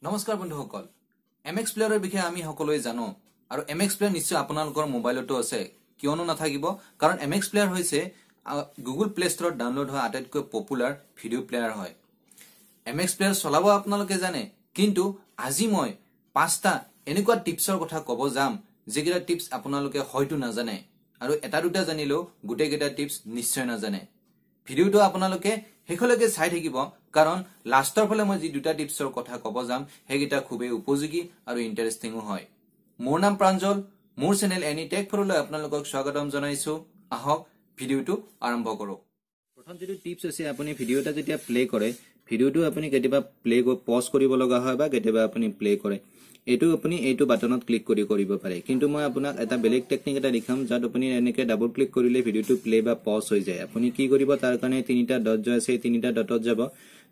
নমস্কাৰ বন্ধুসকল MX প্লেয়াৰৰ বিষয়ে আমি সকলোৱে জানো আৰু MX প্লেয়াৰ নিশ্চয় আপোনালোকৰ মোবাইলতো আছে কিয়নো নাথাকিব কাৰণ MX প্লেয়াৰ হৈছে গুগল প্লে ষ্টৰত ডাউনলোড হোৱা আটাইতকৈ পপুলাৰ ভিডিও প্লেয়াৰ হয় MX প্লেয়াৰ চলাব আপোনালোকে জানে কিন্তু আজি মই পাঁচটা এনেকুৱা টিপছৰ কথা ক'ব যাম যেগিৰা টিপছ আপোনালোকে হয়তো নাজানে আৰু এটা দুটা জানিলেও গুটেকেটা টিপছ নিশ্চয় নাজানে ভিডিওটো আপোনালোকে হেকলৈকে চাই থাকিব কাৰণ লাষ্টৰ ফলে মই যি দুটা টিপছৰ কথা ক'ব যাম হেগিটা খুবেই উপযোগী আৰু ইন্টাৰেষ্টিংও হয় মোৰ নাম প্ৰাঞ্জল মোৰ চেনেল এনি টেক ফৰলৈ আপোনালোকক স্বাগতম জনাইছো আহক ভিডিওটো আৰম্ভ কৰো প্ৰথম যেটো টিপছ আছে আপুনি ভিডিওটা যেতিয়া প্লে কৰে ভিডিওটো আপুনি কেতিয়াবা প্লে পজ কৰিব লগা হয় বা কেতিয়াবা আপুনি প্লে কৰে এটো আপুনি এইটো বাটনত ক্লিক কৰিব পাৰে কিন্তু মই আপোনাক এটা বেলেগ টেকনিক এটা দেখাম যাত আপুনি এনেকে ডাবল ক্লিক কৰিলে ভিডিওটো প্লে বা পজ হৈ যায় আপুনি কি কৰিব তাৰ কাৰণে তিনিটা ডট যে আছে তিনিটা ডটত যাব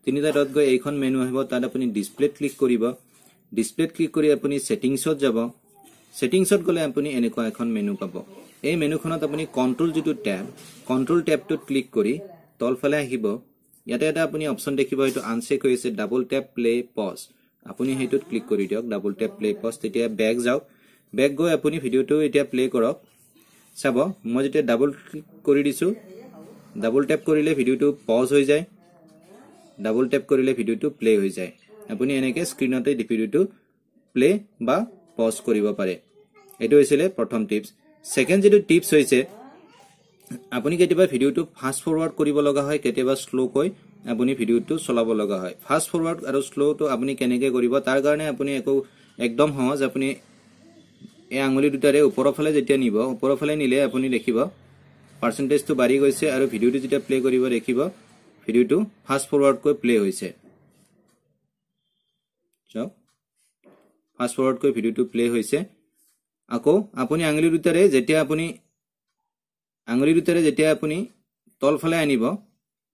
তিনিটা ডট গৈ এইখন মেনু আহিব তাত আপুনি ডিসপ্লেত ক্লিক কৰিব ডিসপ্লেত ক্লিক কৰি আপুনি সেটিংছত যাব সেটিংছত গলে আপুনি এনেকুৱা এখন মেনু পাব এই মেনুখনত আপুনি কন্ট্ৰোল যেটো ট্যাব কন্ট্ৰোল ট্যাবটো ক্লিক কৰি তলফালে আহিব ইয়াতে এটা আপুনি অপচন দেখিব এটো আনচেক হৈছে ডাবল ট্যাব প্লে পজ আপুনি হেইটোত ক্লিক কৰি দিয়ক ডাবল ট্যাব প্লে পজ তেতিয়া ব্যাক যাওক ব্যাক গৈ আপুনি ভিডিওটো এতিয়া প্লে কৰক চাব মই যেতিয়া ডাবল ক্লিক কৰি দিছো ডাবল ট্যাব কৰিলে ভিডিওটো পজ হৈ যায় ডাবল ট্যাব কৰিলে ভিডিওটো প্লে হৈ যায় আপুনি এনেকে স্ক্ৰিনতে ভিডিওটো প্লে বা পজ কৰিব পাৰে এটো হৈছিল প্ৰথম টিপছ সেকেন্ড যেটো টিপছ হৈছে আপুনি কেতিয়াবা ভিডিওটো ফাস্ট ফৰৱাৰ্ড কৰিব লগা হয় কেতিয়াবা স্লো কৈ আপুনি ভিডিওটো চলাব লগা হয় ফাস্ট ফৰৱাৰ্ড আৰু স্লো তো আপুনি কেনেকে কৰিব তাৰ কাৰণে আপুনি একদম সহজ আপুনি এই আঙুলি দুটাৰে ওপৰৰ ফালে যেতিয়া নিব ওপৰৰ ফালে নিলে আপুনি দেখিব পাৰ্চেন্টেজটো বাঢ়ি গৈছে আৰু ভিডিওটো যেতিয়া প্লে কৰিব দেখিব ভিডিওটো ফাস্ট ফৰৱাৰ্ড কৈ প্লে হৈছে চাও ফাস্ট ফৰৱাৰ্ড কৈ ভিডিওটো প্লে হৈছে আকৌ আপুনি আঙুলি দুটাৰে যেতিয়া আপুনি তলফালে আনিব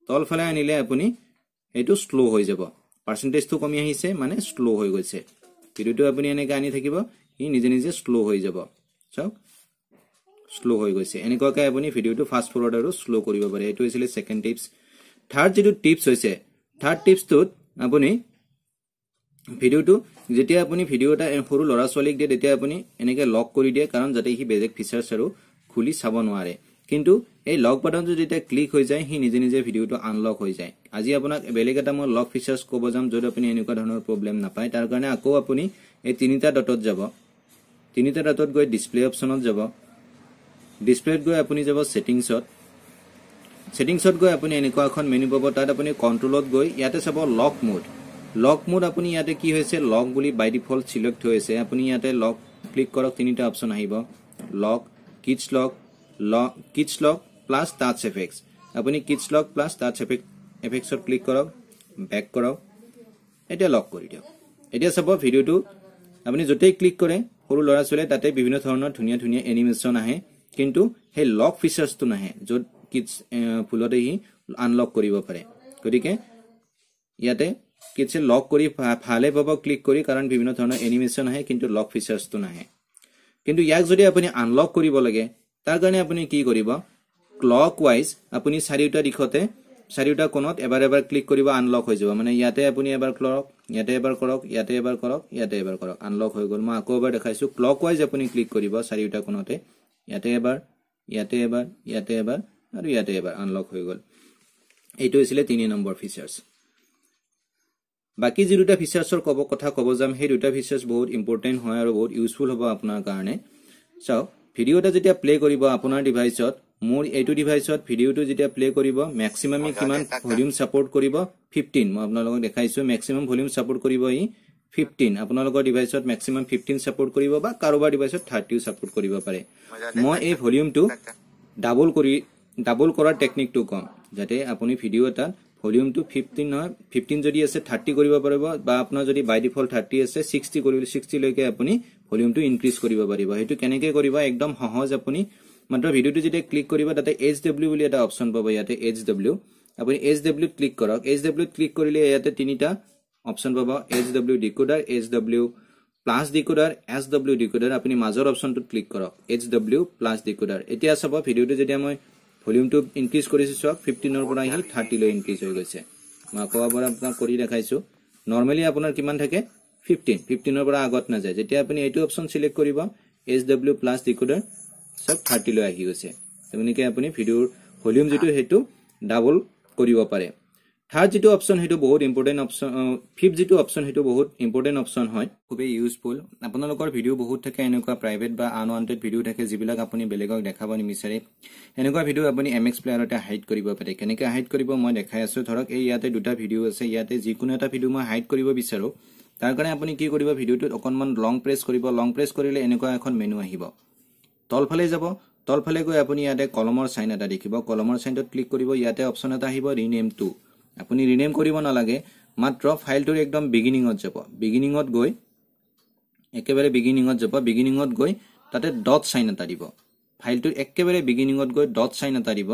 তলফালে আনিলে আপুনি এটো স্লো হৈ যাব পাৰ্চেন্টেজটো কমি আহিছে মানে স্লো হৈ গৈছে ভিডিওটো আপুনি এনেকৈ আনি থাকিব ই নিজে নিজে স্লো হৈ যাব চাওক স্লো হৈ গৈছে এনেকুৱাকৈ আপুনি ভিডিওটো ফাস্ট ফৰৱাৰ্ড আৰু স্লো কৰিব পাৰে এটো হৈছিল সেকেন্ড টিপছ থাৰ্ড যেটো টিপছ হৈছে থাৰ্ড টিপছটোত আপুনি ভিডিওটো যেতিয়া আপুনি ভিডিও এটা সৰু লৰা ছোৱালীক দিয়ে তেতিয়া আপুনি এনেকৈ লক কৰি দিয়ে কাৰণ যাতে হি বেলেগ ফিচাৰ্ছ আৰু খুলি চাব নোৱাৰে কিন্তু এই লক বাটনটো যেতিয়া ক্লিক হৈ যায় হি নিজে নিজে ভিডিওটো আনলক হৈ যায় আজি আপোনাক বেলেগ এটা মই লক ফিচাৰ্ছ ক'ব যাম যদি আপুনি এনেকুৱা ধৰণৰ প্ৰবলেম নাপায় তাৰ কাৰণে আকৌ আপুনি এই তিনিটা ডটত যাব তিনিটা ডটত গৈ ডিসপ্লে অপচনত যাব ডিসপ্লেত গৈ আপুনি যাব সেটিংছত গৈ আপুনি এনেকুৱা এখন মেনু পাব তাত আপুনি কন্ট্ৰোলত গৈ ইয়াতে চাব লক মোড আপুনি ইয়াতে কি হৈছে লক বুলি বাই ডিফল্ট সিলেক্ট হৈছে আপুনি ইয়াতে লক ক্লিক কৰক তিনিটা অপচন আহিব লক কিডছ লক প্লাস টাচ এফেক্টস আপুনি কিডছ লক প্লাস টাচ এফেক্টছত ক্লিক কৰক ব্যাক কৰক এটা লক কৰি দিয়ক এতিয়া চাব ভিডিওটো আপুনি যতেই ক্লিক কৰে সৰু লৰা ছোৱালীয়ে তাতে বিভিন্ন ধৰণৰ ধুনিয়া ধুনিয়া এনিমেচন আহে কিন্তু হে লক ফিচাৰ্ছটো নাহে যত কিডছ ফুলতে হি আনলক কৰিব পাৰে গতিকে ইয়াতে কিডছে লক কৰি ফালে পাব ক্লিক কৰি কাৰণ বিভিন্ন ধৰণৰ এনিমেচন আহে কিন্তু লক ফিচাৰ্ছটো নাহে কিন্তু ইয়াক যদি আপুনি আনলক কৰিব লাগে তাৰ কাৰণে আপুনি কি কৰিব ক্লকৱাইজ আপুনি চাৰিটা দিশতে চাৰিটা কোণত এবাৰ ক্লিক কৰিব আনলক হৈ যাব মানে ইয়াতে আপুনি এবাৰ কৰক ইয়াতে এবাৰ কৰক ইয়াতে এবাৰ কৰক ইয়াতে এবাৰ কৰক আনলক হৈ গল মই আকৌ এবাৰ দেখাইছো ক্লকৱাইজ আপুনি ক্লিক কৰিব চাৰিটা কোণতে ইয়াতে এবাৰ আৰু ইয়াতে এবাৰ আনলক হৈ গল এইটো হৈছিল 3 নম্বৰ ফিচাৰ্ছ বাকি যি দুটা ফিচাৰ্ছৰ কথা ক'ব যাম সেই দুটা ফিচাৰ্ছ বহুত ইম্পৰ্টেন্ট হয় আৰু বহুত ইউজফুল হ'ব আপোনাৰ কাৰণে চাও ভিডিওটা যেতিয়া প্লে কৰিব আপোনাৰ ডিভাইসত মোৰ এইটো ডিভাইসত ভিডিওটো যেতিয়া প্লে কৰিব ম্যাক্সিমাম কিমান ভলিউম সাপোৰ্ট কৰিব 15 মই আপোনালোকক দেখাইছো ম্যাক্সিমাম ভলিউম সাপোৰ্ট কৰিব ই 15 আপোনালোকৰ ডিভাইসত ম্যাক্সিমাম 15 সাপোৰ্ট কৰিব বা কাৰোবাৰ ডিভাইসত 30 সাপোৰ্ট কৰিব পাৰে মই এই ভলিউমটো ডাবল কৰাৰ টেকনিকটো কম যাতে আপুনি ভিডিও এটা ভলিউমটো 15 নহয় 15 যদি আছে 30 কৰিব পাৰিব বা আপোনাৰ যদি বাই ডিফল্ট 30 আছে 60 কৰিব 60 লৈকে আপুনি ভলিউমটো ইনক্ৰিজ কৰিব পাৰিব হেতু কেনেকৈ কৰিব একদম সহজ আপুনি মাত্ৰ ভিডিওটো যেতিয়া ক্লিক কৰিব তাতে HW বুলি এটা অপচন পাব ইয়াতে HW আপুনি HW ক্লিক কৰক HW ক্লিক কৰিলে ইয়াতে তিনিটা অপচন পাব HW ডিকোডাৰ HW প্লাস ডিকোডাৰ SW ডিকোডাৰ আপুনি মাজৰ অপচনটো ক্লিক কৰক HW প্লাস ডিকোডাৰ এতিয়া চাব ভিডিওটো যেতিয়া মই ভলিউমটো ইনক্ৰিজ কৰিছো সব 15 ৰ পৰা হি 30 লৈ ইনক্ৰিজ হৈ গৈছে মই আকৌ আপোনাক কৰি দেখাইছো নৰমালি আপোনাৰ কিমান থাকে 15 পৰা আগত না যায় যেতিয়া আপুনি এইটো অপচন সিলেক্ট কৰিব SW প্লাস ডিকোডাৰ সব 30 লৈ আহি গৈছে তেমনিকে আপুনি ভিডিওৰ ভলিউম যেটো হেতু ডাবল কৰিব পাৰে থাৰ্ড যেটো অপচন হেতু বহুত ইম্পৰ্টেন্ট অপচন ফিফথ যেটো অপচন হেতু বহুত ইম্পৰ্টেন্ট অপচন হয় খুবই ইউজফুল আপোনালোকৰ ভিডিও বহুত থাকে এনেকুৱা প্ৰাইভেট বা আনৱান্টেড ভিডিও থাকে যিবিলাক আপুনি বেলেগক দেখাব নিবিচাৰে এনেকুৱা ভিডিও আপুনি MX প্লেয়াৰতে হাইড কৰিব পাৰে কেনেকৈ হাইড কৰিব মই দেখাই আছো ধৰক এই ইয়াতে দুটা ভিডিও আছে ইয়াতে যিকোনো এটা ভিডিও মই হাইড কৰিব বিচাৰো তাৰ কাৰণে আপুনি কি কৰিব ভিডিওটোত অকনমান লং প্ৰেছ কৰিব লং প্ৰেছ কৰিলে এনেকুৱা এখন মেনু আহিব তলফালে যাব তলফালে গৈ আপুনি ইয়াতে কলমৰ সাইন এটা দেখিব কলমৰ সাইনটোত ক্লিক কৰিব ইয়াতে অপচন এটা আহিব ৰিনেম টু আপুনি ৰিনেম কৰিব নালাগে মাত্ৰ ফাইলটোৰ একদম বিগিনিংত যাব বিগিনিংত গৈ একেবাৰে বিগিনিংত যাব বিগিনিংত গৈ তাতে ডট সাইন এটা দিব ফাইলটোৰ একেবাৰে বিগিনিংত গৈ ডট সাইন এটা দিব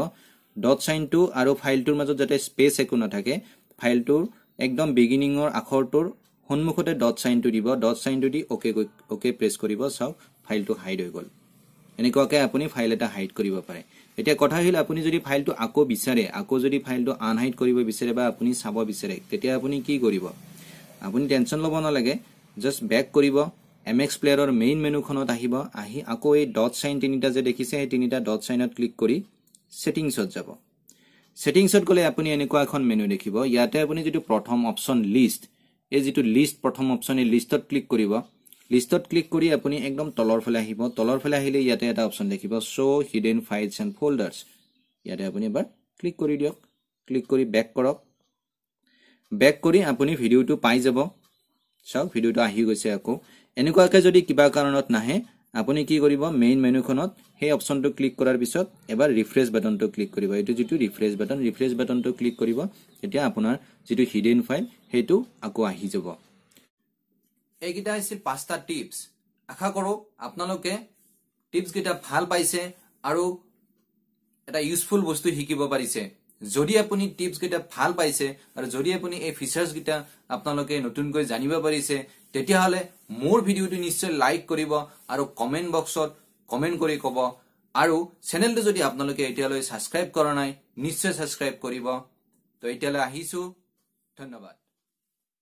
ডট সাইনটো আৰু ফাইলটোৰ মাজত যাতে স্পেস একো নাথাকে ফাইলটোৰ একদম বিগিনিংৰ আখৰটোৰ সন্মুখতে ডট সাইনটো দিব ডট সাইনটো দি ওকে প্ৰেছ কৰিব সব ফাইলটো হাইড হৈ গল এনেকুৱাকৈ আপুনি ফাইল এটা হাইড কৰিব পাৰে এতিয়া কথা হল আপুনি যদি ফাইলটো আকো বিচাৰে আকো যদি ফাইলটো আনহাইড কৰিব বিচাৰে বা আপুনি চাব বিচাৰে তেতিয়া আপুনি কি কৰিব আপুনি টেনচন লব নালাগে জাস্ট ব্যাক কৰিব MX প্লেয়াৰৰ মেইন মেনুখনত আহিব আহি আকো এই ডট সাইন তিনিটা যে দেখিছে এই তিনিটা ডট সাইনত ক্লিক কৰি সেটিংছত যাব সেটিংছত গলে আপুনি এনেকুৱা এখন মেনু দেখিব ইয়াতে আপুনি যেটো প্ৰথম অপচন লিষ্ট এই যেটো লিষ্ট প্ৰথম অপচন এই লিষ্টত ক্লিক কৰিব লিষ্টত ক্লিক কৰি আপুনি একদম তলৰ ফালে আহিব তলৰ ফালে আহিলে ইয়াতে এটা অপচন দেখিব শো হিডেন ফাইলছ এণ্ড ফোল্ডাৰ্ছ ইয়াতে আপুনি এবাৰ ক্লিক কৰি দিয়ক ক্লিক কৰি ব্যাক কৰক ব্যাক কৰি আপুনি ভিডিওটো পাই যাব সব ভিডিওটো আহি গৈছে আকৌ এনেকুৱাকৈ যদি কিবা কাৰণত নাহে আপুনি কি কৰিব মেইন মেনুখনত সেই অপচনটো ক্লিক কৰাৰ পিছত এবাৰ ৰিফ্ৰেশ বাটনটো ক্লিক কৰিব এটো যেটো ৰিফ্ৰেশ বাটনটো ক্লিক কৰিব তেতিয়া আপোনাৰ যেটো হিডেন ফাইল হেতু আকৌ আহি যাব এইগিটা আছিল পাঁচটা টিপস আশা কৰো আপোনালোকে টিপস গিটা ভাল পাইছে আৰু এটা ইউজফুল বস্তু শিকিব পাৰিছে যদি আপুনি টিপস গিটা ভাল পাইছে আৰু যদি আপুনি এই ফিচাৰ্স গিটা আপোনালোকে নতুনকৈ জানিব পাৰিছে তেতিয়া হলে মোৰ ভিডিওটো নিশ্চয় লাইক কৰিব আৰু কমেন্ট বক্সত কমেন্ট কৰি কব আৰু চেনেলটো যদি আপোনালোকে এতিয়ালৈ সাবস্ক্ৰাইব কৰা নাই নিশ্চয় সাবস্ক্ৰাইব কৰিব তো এতিয়ালৈ আহিছো ধন্যবাদ